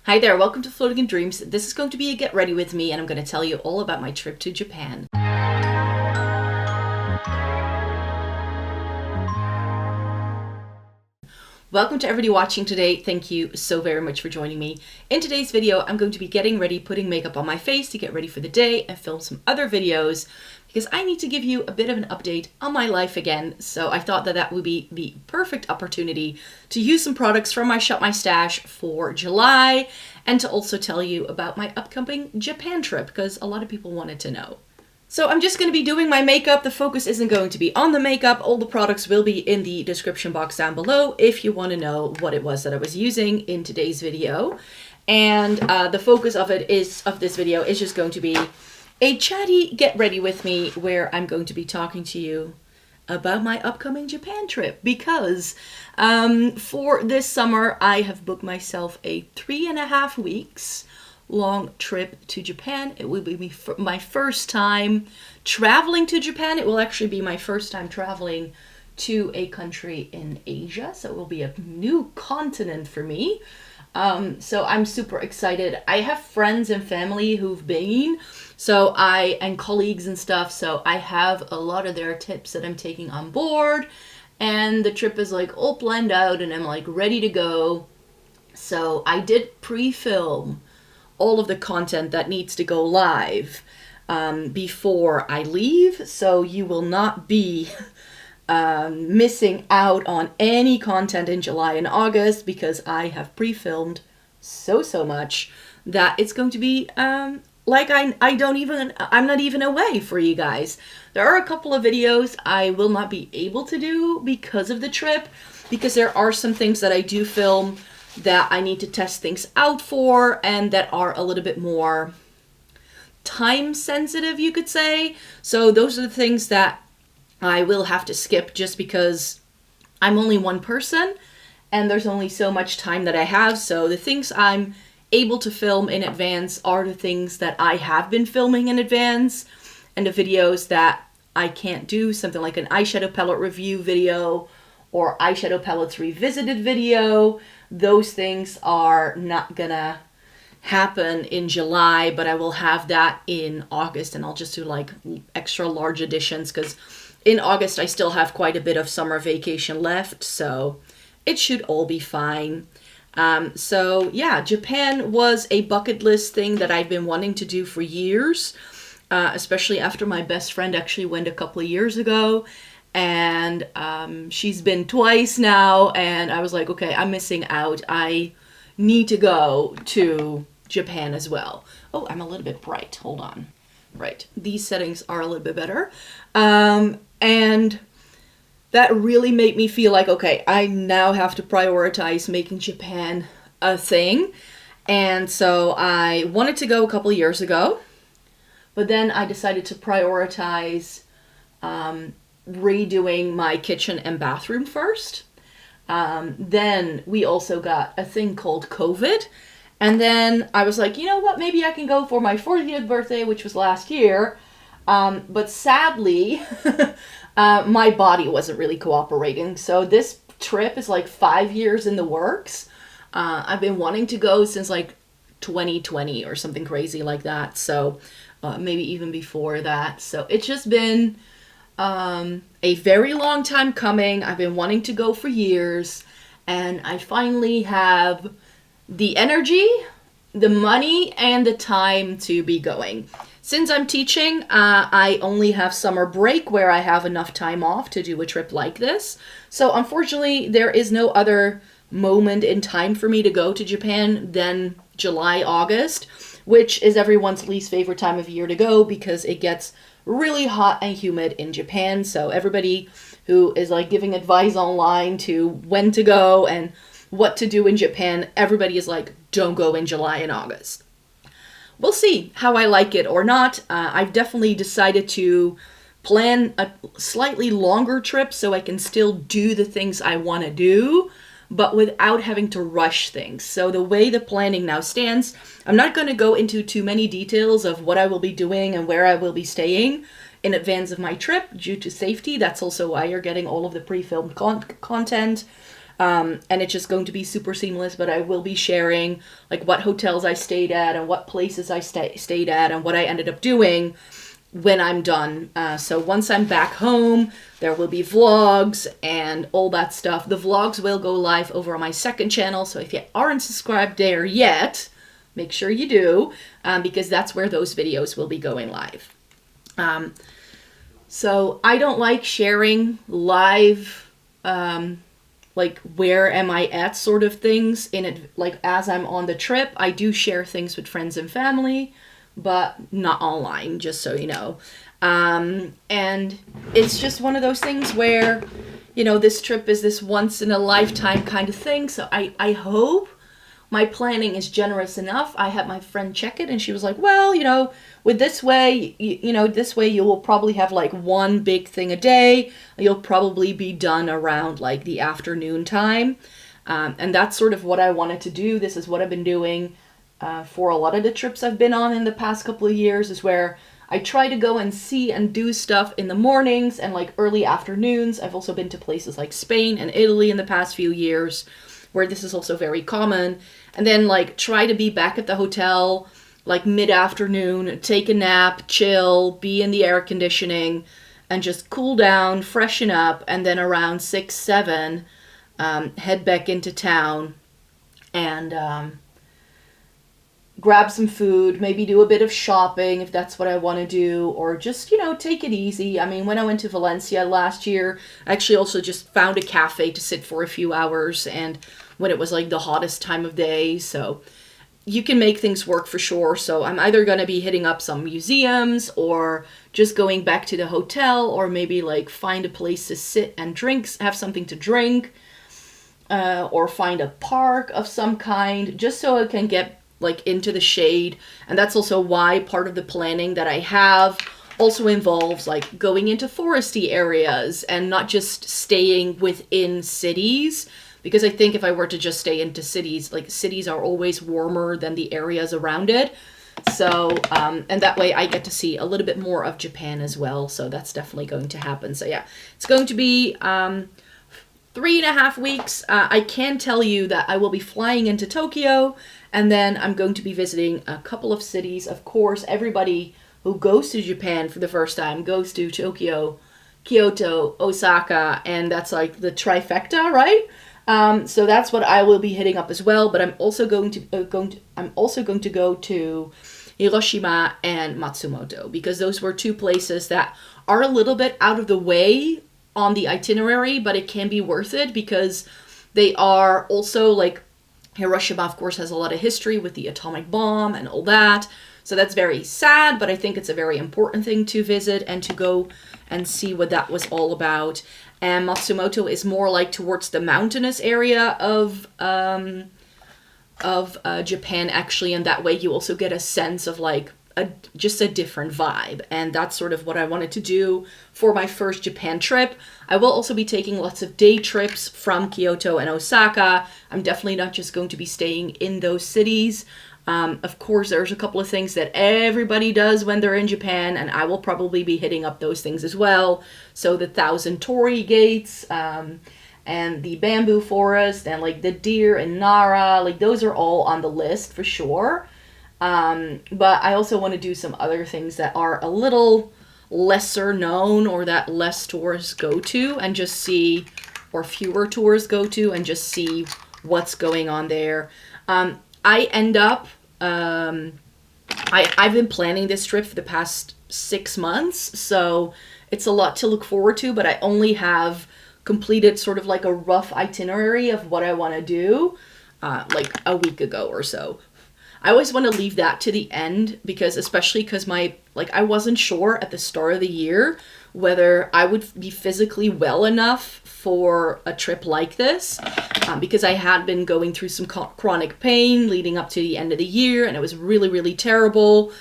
Hi there, welcome to Floating in Dreams. This is going to be a get ready with me, and I'm going to tell you all about my trip to Japan. Welcome to everybody watching today. Thank you so very much for joining me. In today's video, I'm going to be getting ready, putting makeup on my face to get ready for the day and film some other videos because I need to give you a bit of an update on my life again. So I thought that that would be the perfect opportunity to use some products from my Shop My Stash for July and to also tell you about my upcoming Japan trip because a lot of people wanted to know. So I'm just going to be doing my makeup. The focus isn't going to be on the makeup. All the products will be in the description box down below if you want to know what it was that I was using in today's video. And the focus of this video is just going to be a chatty get ready with me where I'm going to be talking to you about my upcoming Japan trip because for this summer I have booked myself a 3.5 weeks long trip to Japan. It will be my first time traveling to Japan. It will actually be my first time traveling to a country in Asia, so it will be a new continent for me. So I'm super excited. I have friends and family who've been, and colleagues and stuff, so I have a lot of their tips that I'm taking on board, and the trip is like all planned out and I'm like ready to go. So I did pre-film all of the content that needs to go live before I leave, so you will not be missing out on any content in July and August because I have pre-filmed so much that it's going to be like I'm not even away for you guys. There are a couple of videos I will not be able to do because of the trip, because there are some things that I do film that I need to test things out for and that are a little bit more time sensitive, you could say. So those are the things that I will have to skip just because I'm only one person and there's only so much time that I have. So the things I'm able to film in advance are the things that I have been filming in advance, and the videos that I can't do, something like an eyeshadow palette review video or eyeshadow palettes revisited video, those things are not gonna happen in July, but I will have that in August, and I'll just do like extra large editions because in August I still have quite a bit of summer vacation left, so it should all be fine. So yeah, Japan was a bucket list thing that I've been wanting to do for years, especially after my best friend actually went a couple of years ago. And she's been twice now, and I was like, okay, I'm missing out. I need to go to Japan as well. Oh, I'm a little bit bright. Hold on. Right. These settings are a little bit better. And that really made me feel like, okay, I now have to prioritize making Japan a thing. And so I wanted to go a couple of years ago, but then I decided to prioritize redoing my kitchen and bathroom first. Then we also got a thing called COVID. And then I was like, you know what, maybe I can go for my 40th birthday, which was last year. But sadly, my body wasn't really cooperating. So this trip is like 5 years in the works. I've been wanting to go since like 2020 or something crazy like that. So maybe even before that. So it's just been a very long time coming. I've been wanting to go for years, and I finally have the energy, the money, and the time to be going. Since I'm teaching, I only have summer break where I have enough time off to do a trip like this. So unfortunately, there is no other moment in time for me to go to Japan than July, August, which is everyone's least favorite time of year to go because it gets really hot and humid in Japan. So everybody who is like giving advice online to when to go and what to do in Japan, everybody is like, don't go in July and August. We'll see how I like it or not. I've definitely decided to plan a slightly longer trip so I can still do the things I want to do, but without having to rush things. So the way the planning now stands, I'm not going to go into too many details of what I will be doing and where I will be staying in advance of my trip due to safety. That's also why you're getting all of the pre-filmed content. And it's just going to be super seamless, but I will be sharing like what hotels I stayed at and what places I stayed at and what I ended up doing when I'm done. So once I'm back home, there will be vlogs and all that stuff. The vlogs will go live over on my second channel, so if you aren't subscribed there yet, make sure you do, because that's where those videos will be going live. So I don't like sharing live, like where am I at sort of things in it, like as I'm on the trip. I do share things with friends and family, but not online, just so you know. And it's just one of those things where, you know, this trip is this once in a lifetime kind of thing. So I hope my planning is generous enough. I had my friend check it and she was like, well, you know, with this way, you know, this way you will probably have like one big thing a day. You'll probably be done around like the afternoon time. And that's sort of what I wanted to do. This is what I've been doing for a lot of the trips I've been on in the past couple of years, is where I try to go and see and do stuff in the mornings and like early afternoons. I've also been to places like Spain and Italy in the past few years where this is also very common. And then like try to be back at the hotel like mid-afternoon, take a nap, chill, be in the air conditioning and just cool down, freshen up, and then around 6, 7, head back into town and grab some food, maybe do a bit of shopping if that's what I want to do, or just, you know, take it easy. I mean, when I went to Valencia last year, I actually also just found a cafe to sit for a few hours, and when it was like the hottest time of day, so you can make things work for sure. So I'm either going to be hitting up some museums or just going back to the hotel, or maybe like find a place to sit and drink, have something to drink, or find a park of some kind, just so I can get like into the shade. And that's also why part of the planning that I have also involves like going into foresty areas and not just staying within cities, because I think if I were to just stay into cities, like cities are always warmer than the areas around it. So and that way I get to see a little bit more of Japan as well, so that's definitely going to happen. So yeah, it's going to be 3.5 weeks. I can tell you that I will be flying into Tokyo, and then I'm going to be visiting a couple of cities. Of course, everybody who goes to Japan for the first time goes to Tokyo, Kyoto, Osaka, and that's like the trifecta, right? So that's what I will be hitting up as well. But I'm also going to go to Hiroshima and Matsumoto, because those were two places that are a little bit out of the way on the itinerary, but it can be worth it because they are also like, Hiroshima, of course, has a lot of history with the atomic bomb and all that. So that's very sad, but I think it's a very important thing to visit and to go and see what that was all about. And Matsumoto is more like towards the mountainous area of Japan, actually, and that way you also get a sense of like just a different vibe. And that's sort of what I wanted to do for my first Japan trip. I will also be taking lots of day trips from Kyoto and Osaka. I'm definitely not just going to be staying in those cities. Of course, there's a couple of things that everybody does when they're in Japan, and I will probably be hitting up those things as well. So the 1,000 torii gates, and the bamboo forest, and like the deer in Nara, like those are all on the list for sure. But I also want to do some other things that are a little lesser known, or that less tourists go to and just see, or fewer tourists go to and just see what's going on there. I've been planning this trip for the past 6 months, so it's a lot to look forward to, but I only have completed sort of like a rough itinerary of what I want to do, like a week ago or so. I always want to leave that to the end, because especially because I wasn't sure at the start of the year whether I would be physically well enough for a trip like this, because I had been going through some chronic pain leading up to the end of the year, and it was really, really terrible.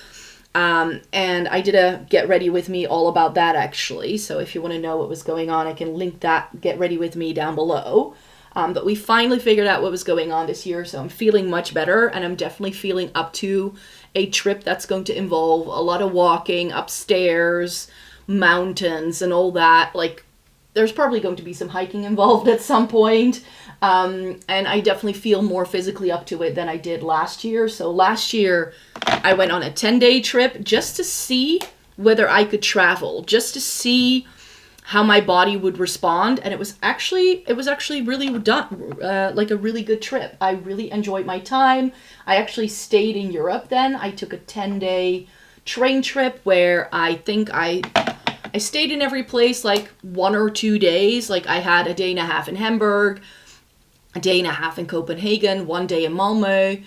And I did a Get Ready With Me all about that, actually. So if you want to know what was going on, I can link that Get Ready With Me down below. But we finally figured out what was going on this year, so I'm feeling much better, and I'm definitely feeling up to a trip that's going to involve a lot of walking upstairs, mountains, and all that. Like, there's probably going to be some hiking involved at some point. And I definitely feel more physically up to it than I did last year. So last year I went on a 10-day trip just to see whether I could travel, just to see how my body would respond. And it was actually really done, like a really good trip. I really enjoyed my time. I actually stayed in Europe then. I took a 10-day train trip where I think I stayed in every place like 1 or 2 days. Like I had a day and a half in Hamburg, a day and a half in Copenhagen, 1 day in Malmö,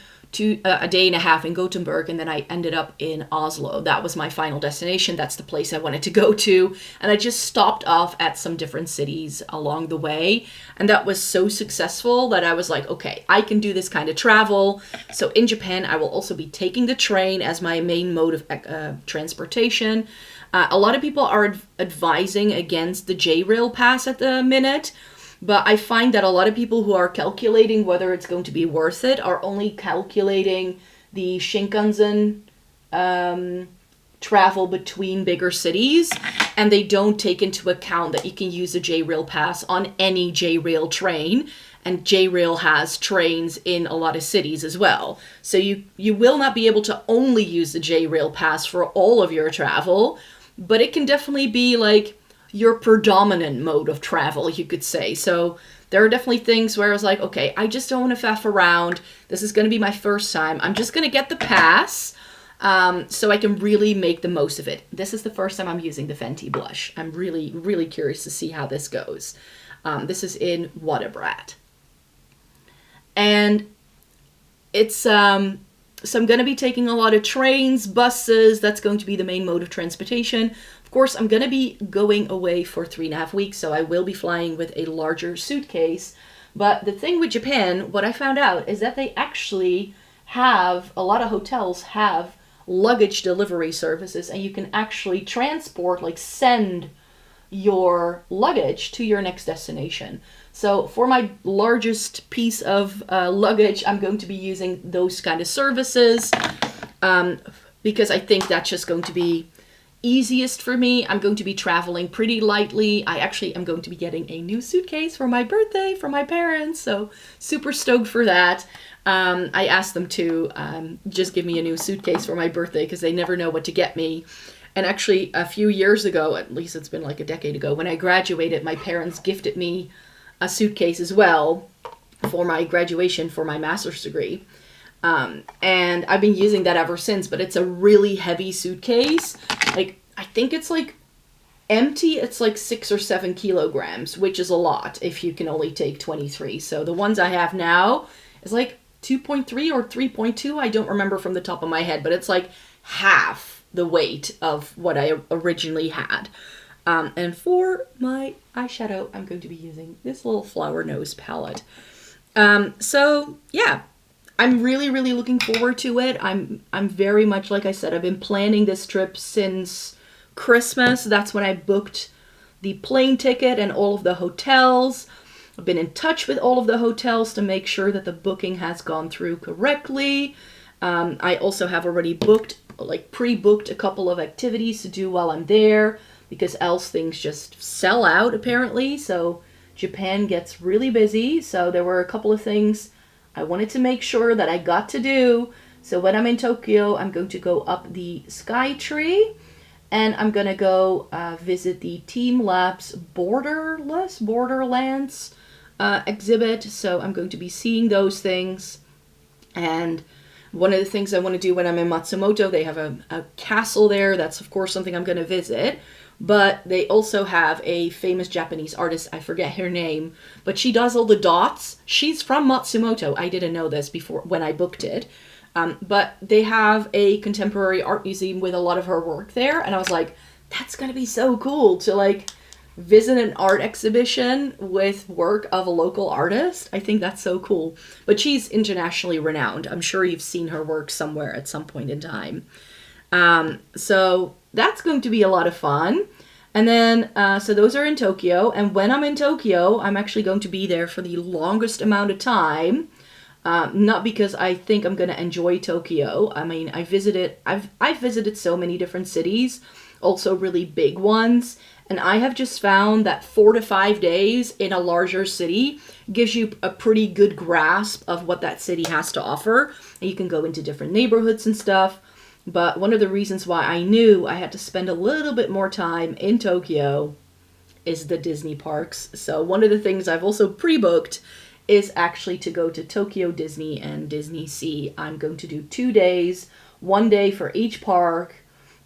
a day and a half in Gothenburg, and then I ended up in Oslo. That was my final destination. That's the place I wanted to go to. And I just stopped off at some different cities along the way. And that was so successful that I was like, okay, I can do this kind of travel. So in Japan, I will also be taking the train as my main mode of transportation. A lot of people are advising against the J-Rail pass at the minute. But I find that a lot of people who are calculating whether it's going to be worth it are only calculating the Shinkansen travel between bigger cities, and they don't take into account that you can use a J-Rail pass on any J-Rail train, and J-Rail has trains in a lot of cities as well. So you will not be able to only use the J-Rail pass for all of your travel, but it can definitely be like your predominant mode of travel, you could say. So there are definitely things where I was like, okay, I just don't want to faff around. This is going to be my first time. I'm just going to get the pass so I can really make the most of it. This is the first time I'm using the Fenty blush. I'm really, really curious to see how this goes. This is in Wattabrat. And it's, so I'm going to be taking a lot of trains, buses. That's going to be the main mode of transportation. Of course, I'm going to be going away for 3.5 weeks, so I will be flying with a larger suitcase. But the thing with Japan, what I found out is that they actually have, a lot of hotels have luggage delivery services, and you can actually transport, like send your luggage to your next destination. So for my largest piece of luggage, I'm going to be using those kind of services because I think that's just going to be easiest for me. I'm going to be traveling pretty lightly. I actually am going to be getting a new suitcase for my birthday from my parents, so super stoked for that. I asked them to just give me a new suitcase for my birthday because they never know what to get me. And actually a few years ago, at least it's been like a decade ago, when I graduated, my parents gifted me a suitcase as well for my graduation for my master's degree. And I've been using that ever since, but it's a really heavy suitcase. Like, I think it's like empty, it's like 6 or 7 kilograms, which is a lot if you can only take 23. So the ones I have now is like 2.3 or 3.2. I don't remember from the top of my head, but it's like half the weight of what I originally had. And for my eyeshadow, I'm going to be using this little flower nose palette. So yeah, I'm really, really looking forward to it. I'm very much, like I said, I've been planning this trip since Christmas. That's when I booked the plane ticket and all of the hotels. I've been in touch with all of the hotels to make sure that the booking has gone through correctly. I also have already booked, like pre-booked a couple of activities to do while I'm there, because else things just sell out apparently. So Japan gets really busy. So there were a couple of things I wanted to make sure that I got to do. So when I'm in Tokyo, I'm going to go up the Sky Tree, and I'm going to go visit the Team Labs Borderlands exhibit. So I'm going to be seeing those things. And one of the things I want to do when I'm in Matsumoto, they have a castle there. That's, of course, something I'm going to visit. But they also have a famous Japanese artist, I forget her name, but she does all the dots. She's from Matsumoto. I didn't know this before when I booked it. But they have a contemporary art museum with a lot of her work there. And I was like, that's going to be so cool to like visit an art exhibition with work of a local artist. I think that's so cool. But she's internationally renowned. I'm sure you've seen her work somewhere at some point in time. So that's going to be a lot of fun. And then, so those are in Tokyo. And when I'm in Tokyo, I'm actually going to be there for the longest amount of time. Not because I think I'm going to enjoy Tokyo. I mean, I've visited so many different cities, also really big ones. And I have just found that 4 to 5 days in a larger city gives you a pretty good grasp of what that city has to offer. And you can go into different neighborhoods and stuff. But one of the reasons why I knew I had to spend a little bit more time in Tokyo is the Disney parks. So one of the things I've also pre-booked is actually to go to Tokyo Disney and Disney Sea. I'm going to do 2 days, 1 day for each park.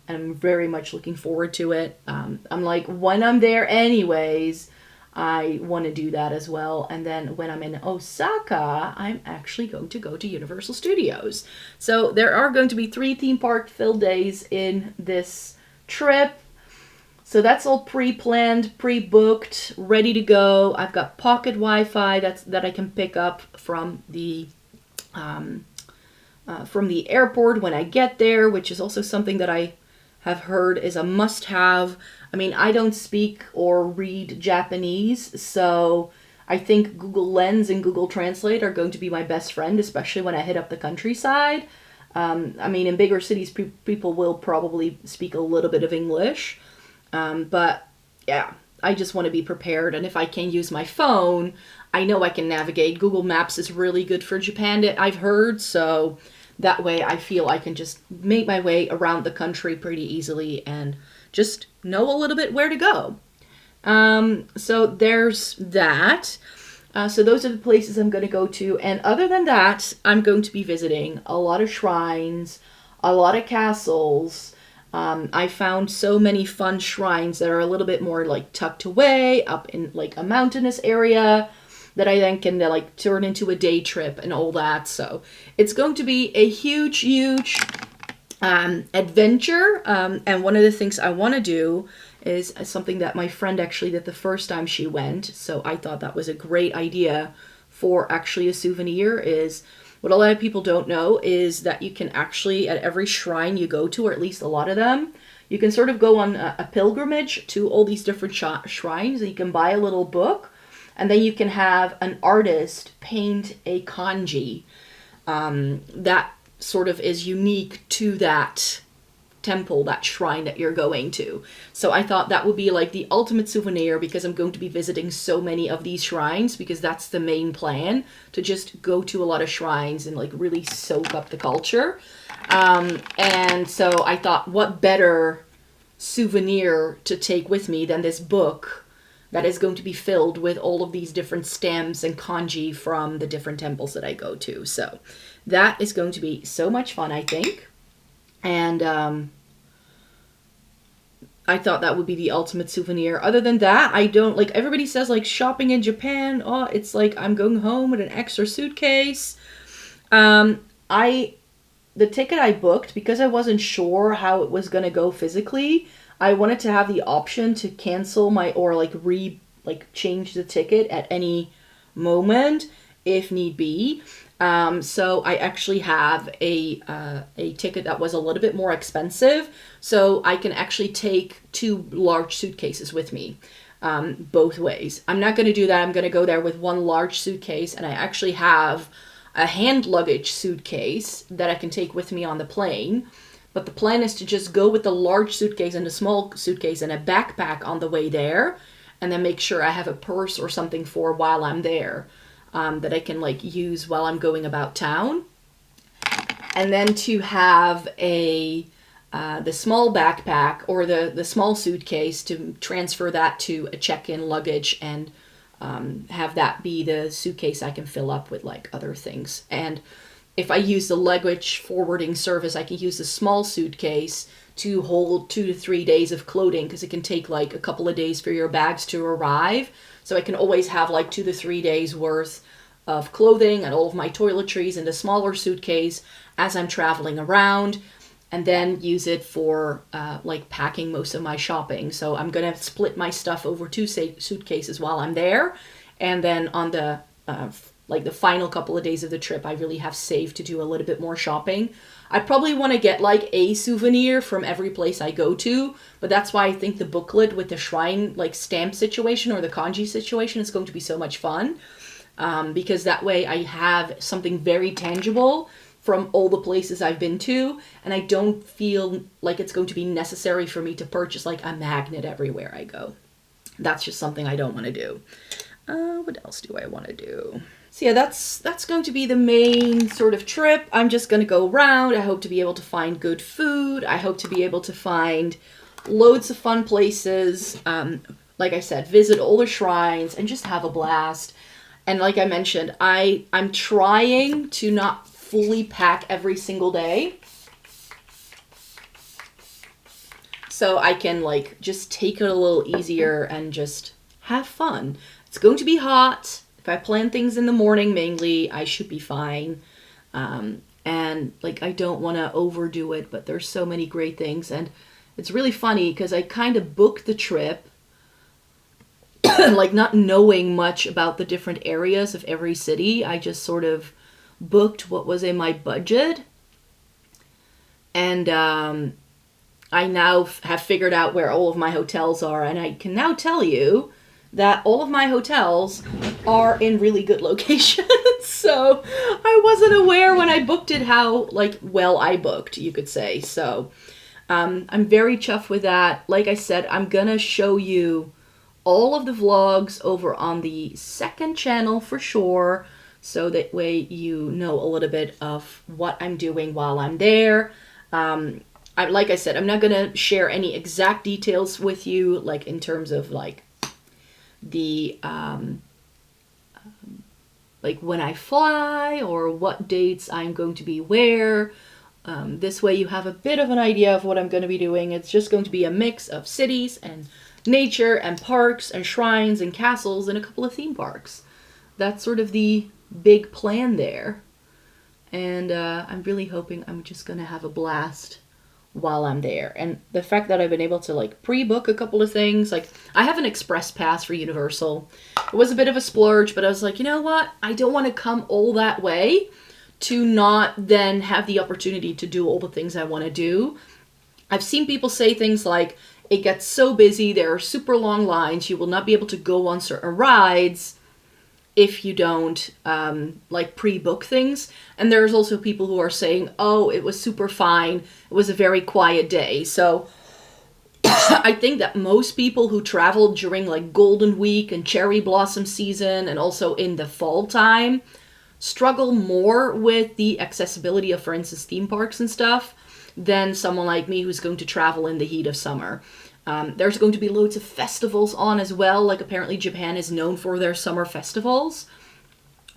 And I'm very much looking forward to it. I'm like, when I'm there anyways, I want to do that as well. And then when I'm in Osaka, I'm actually going to go to Universal Studios. So there are going to be 3 theme park filled days in this trip. So that's all pre-planned, pre-booked, ready to go. I've got pocket Wi-Fi that I can pick up from the airport when I get there, which is also something that I have heard is a must-have. I mean, I don't speak or read Japanese, so I think Google Lens and Google Translate are going to be my best friend, especially when I hit up the countryside. I mean, in bigger cities, people will probably speak a little bit of English, but yeah, I just want to be prepared. And if I can use my phone, I know I can navigate. Google Maps is really good for Japan, I've heard, so that way I feel I can just make my way around the country pretty easily and just know a little bit where to go. So there's that. So those are the places I'm going to go to. And other than that, I'm going to be visiting a lot of shrines, a lot of castles. I found so many fun shrines that are a little bit more like tucked away up in like a mountainous area that I then can like turn into a day trip and all that. So it's going to be a huge, huge adventure. And one of the things I want to do is something that my friend actually did the first time she went. So I thought that was a great idea for actually a souvenir. Is what a lot of people don't know is that you can actually, at every shrine you go to, or at least a lot of them, you can sort of go on a pilgrimage to all these different shrines, and you can buy a little book. And then you can have an artist paint a kanji that sort of is unique to that temple, that shrine that you're going to. So I thought that would be like the ultimate souvenir, because I'm going to be visiting so many of these shrines, because that's the main plan, to just go to a lot of shrines and like really soak up the culture. And so I thought, what better souvenir to take with me than this book that is going to be filled with all of these different stems and kanji from the different temples that I go to. So that is going to be so much fun, I think. And I thought that would be the ultimate souvenir. Other than that, I don't, like, everybody says, like, shopping in Japan, oh, it's like I'm going home with an extra suitcase. The ticket I booked, because I wasn't sure how it was going to go physically, I wanted to have the option to cancel change the ticket at any moment if need be. So I actually have a ticket that was a little bit more expensive, so I can actually take 2 large suitcases with me, both ways. I'm not going to do that. I'm going to go there with 1 large suitcase, and I actually have a hand luggage suitcase that I can take with me on the plane. But the plan is to just go with the large suitcase and a small suitcase and a backpack on the way there, and then make sure I have a purse or something for while I'm there, that I can like use while I'm going about town. And then to have the small backpack or the small suitcase, to transfer that to a check-in luggage and have that be the suitcase I can fill up with like other things. And if I use the luggage forwarding service, I can use the small suitcase to hold 2 to 3 days of clothing, because it can take like a couple of days for your bags to arrive. So I can always have like 2 to 3 days worth of clothing and all of my toiletries in the smaller suitcase as I'm traveling around, and then use it for like packing most of my shopping. So I'm going to split my stuff over 2 suitcases while I'm there. And then on the the final couple of days of the trip, I really have saved to do a little bit more shopping. I probably want to get like a souvenir from every place I go to, but that's why I think the booklet with the shrine like stamp situation or the kanji situation is going to be so much fun, because that way I have something very tangible from all the places I've been to, and I don't feel like it's going to be necessary for me to purchase like a magnet everywhere I go. That's just something I don't want to do. What else do I want to do? So yeah, that's going to be the main sort of trip. I'm just going to go around. I hope to be able to find good food. I hope to be able to find loads of fun places. Like I said, visit all the shrines and just have a blast. And like I mentioned, I'm trying to not fully pack every single day, so I can like just take it a little easier and just have fun. It's going to be hot. If I plan things in the morning mainly, I should be fine. And like, I don't want to overdo it, but there's so many great things. And it's really funny because I kind of booked the trip like not knowing much about the different areas of every city. I just sort of booked what was in my budget. And I now have figured out where all of my hotels are, and I can now tell you that all of my hotels are in really good locations. So I wasn't aware when I booked it how like well I booked, you could say. So I'm very chuffed with that. Like I said, I'm gonna show you all of the vlogs over on the second channel for sure, so that way you know a little bit of what I'm doing while I'm there. Like I said, I'm not gonna share any exact details with you, like in terms of like the like when I fly or what dates I'm going to be where. This way you have a bit of an idea of what I'm going to be doing. It's just going to be a mix of cities and nature and parks and shrines and castles and a couple of theme parks. That's sort of the big plan there. And I'm really hoping I'm just going to have a blast while I'm there. And the fact that I've been able to like pre-book a couple of things, like I have an express pass for Universal. It was a bit of a splurge, but I was like, you know what? I don't want to come all that way to not then have the opportunity to do all the things I want to do. I've seen people say things like, it gets so busy, there are super long lines, you will not be able to go on certain rides if you don't like pre-book things. And there's also people who are saying, oh, it was super fine, it was a very quiet day. So I think that most people who travel during like Golden Week and cherry blossom season and also in the fall time struggle more with the accessibility of, for instance, theme parks and stuff than someone like me who's going to travel in the heat of summer. There's going to be loads of festivals on as well. Like apparently Japan is known for their summer festivals.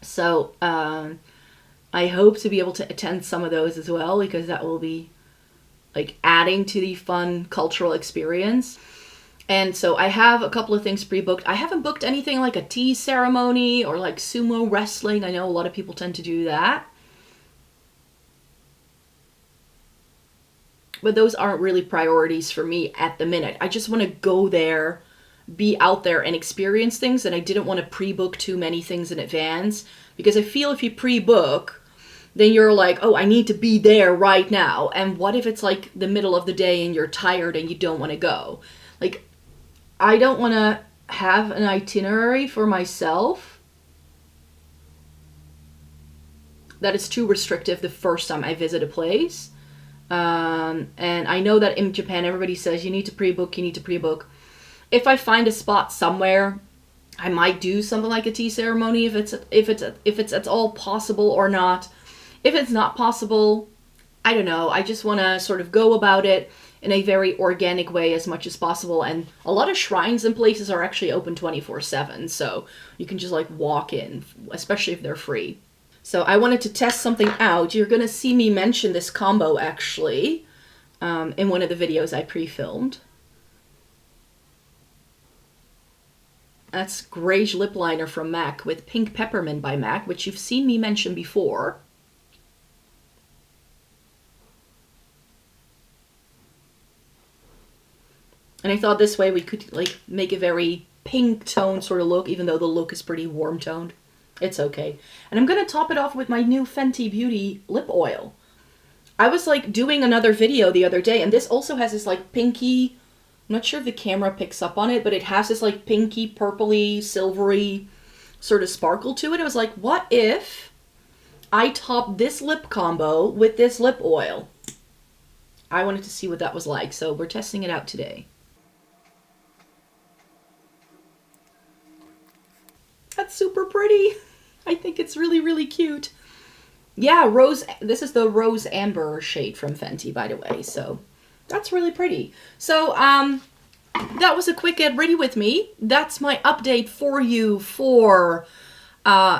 So I hope to be able to attend some of those as well, because that will be like adding to the fun cultural experience. And so I have a couple of things pre-booked. I haven't booked anything like a tea ceremony or like sumo wrestling. I know a lot of people tend to do that. But those aren't really priorities for me at the minute. I just want to go there, be out there and experience things. And I didn't want to pre-book too many things in advance, because I feel if you pre-book, then you're like, oh, I need to be there right now. And what if it's like the middle of the day and you're tired and you don't want to go? Like, I don't want to have an itinerary for myself that is too restrictive the first time I visit a place. And I know that in Japan, everybody says you need to pre-book, you need to pre-book. If I find a spot somewhere, I might do something like a tea ceremony if it's at all possible or not. If it's not possible, I don't know. I just want to sort of go about it in a very organic way as much as possible. And a lot of shrines and places are actually open 24/7, so you can just like walk in, especially if they're free. So I wanted to test something out. You're going to see me mention this combo actually in one of the videos I pre-filmed. That's Greige Lip Liner from MAC with Pink Peppermint by MAC, which you've seen me mention before. And I thought this way we could like make a very pink tone sort of look, even though the look is pretty warm toned. It's okay. And I'm going to top it off with my new Fenty Beauty lip oil. I was like doing another video the other day, and this also has this like pinky, I'm not sure if the camera picks up on it, but it has this like pinky, purpley, silvery sort of sparkle to it. I was like, what if I topped this lip combo with this lip oil. I wanted to see what that was like, so we're testing it out today. That's super pretty. I think it's really, really cute. Yeah, rose. This is the Rose Amber shade from Fenty, by the way. So that's really pretty. So that was a quick get ready with me. That's my update for you for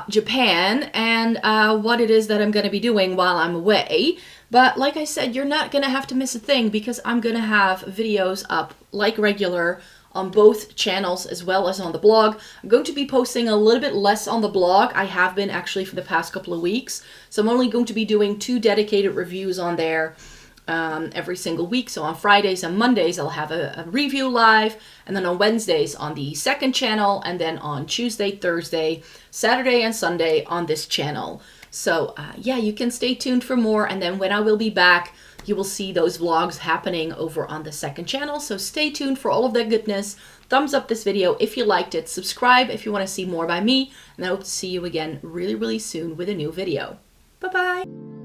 Japan and what it is that I'm going to be doing while I'm away. But like I said, you're not going to have to miss a thing because I'm going to have videos up like regular on both channels as well as on the blog. I'm going to be posting a little bit less on the blog. I have been actually for the past couple of weeks. So I'm only going to be doing 2 dedicated reviews on there every single week. So on Fridays and Mondays, I'll have a review live. And then on Wednesdays on the second channel. And then on Tuesday, Thursday, Saturday, and Sunday on this channel. So yeah, you can stay tuned for more. And then when I will be back, you will see those vlogs happening over on the second channel. So stay tuned for all of that goodness. Thumbs up this video if you liked it. Subscribe if you want to see more by me. And I hope to see you again really, really soon with a new video. Bye-bye.